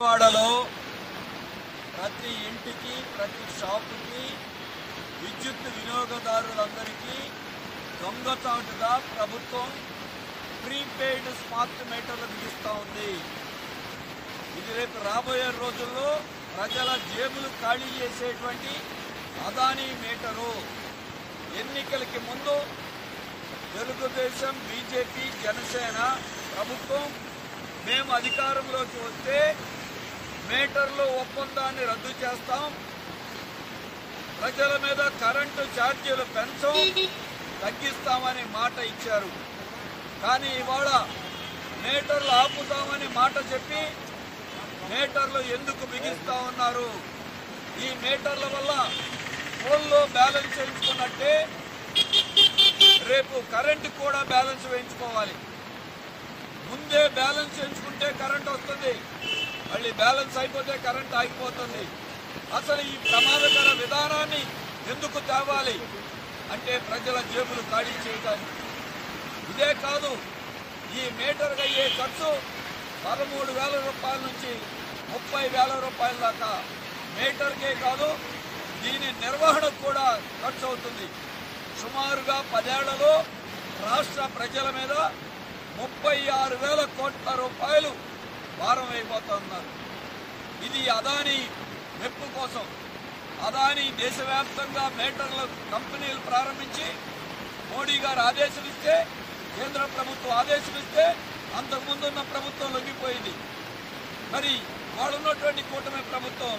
వాడలో ప్రతి ఇంటికి ప్రతి షాపుకి విద్యుత్ వినియోగదారులందరికీ దొంగచాటుగా ప్రభుత్వం ప్రీపెయిడ్ స్మార్ట్ మీటర్లు బిగిస్తూ ఉంది. ఇది రేపు రాబోయే రోజుల్లో ప్రజల జేబులు ఖాళీ చేసేటువంటి అదానీ మీటరు. ఎన్నికలకి ముందు తెలుగుదేశం, బీజేపీ, జనసేన ప్రభుత్వం మేము అధికారంలోకి వస్తే మీటర్లు ఒప్పందాన్ని రద్దు చేస్తాం, ప్రజల మీద కరెంటు ఛార్జీలు పెంచం, తగ్గిస్తామని మాట ఇచ్చారు. కానీ ఇవాళ మీటర్లు ఆపుతామని మాట చెప్పి మీటర్లు ఎందుకు బిగిస్తా ఉన్నారు? ఈ మీటర్ల వల్ల ఫోన్లో బ్యాలెన్స్ వేయించుకున్నట్టే రేపు కరెంటు కూడా బ్యాలెన్స్ వేయించుకోవాలి. ముందే బ్యాలెన్స్ వేయించుకుంటే కరెంట్ వస్తుంది, మళ్ళీ బ్యాలెన్స్ అయిపోతే కరెంట్ ఆగిపోతుంది. అసలు ఈ ప్రమాదకర విధానాన్ని ఎందుకు తేవాలి అంటే ప్రజల జేబులు ఖాళీ చేయడానికి. ఇదే కాదు, ఈ మీటర్కి అయ్యే ఖర్చు 13,000 రూపాయల నుంచి 30,000 రూపాయల దాకా మీటర్కే కాదు, దీని నిర్వహణకు కూడా ఖర్చు అవుతుంది. సుమారుగా 10 ఏళ్లలో రాష్ట్ర ప్రజల మీద 36,000 కోట్ల రూపాయలు భారం అయిపోతున్నారు. ఇది అదానీ మెప్పు కోసం. అదానీ దేశవ్యాప్తంగా మీటర్ల కంపెనీలు ప్రారంభించి మోడీ గారు ఆదేశమిస్తే, కేంద్ర ప్రభుత్వం ఆదేశమిస్తే అంతకుముందున్న ప్రభుత్వం లొంగిపోయింది. మరి వాళ్ళున్నటువంటి కూటమి ప్రభుత్వం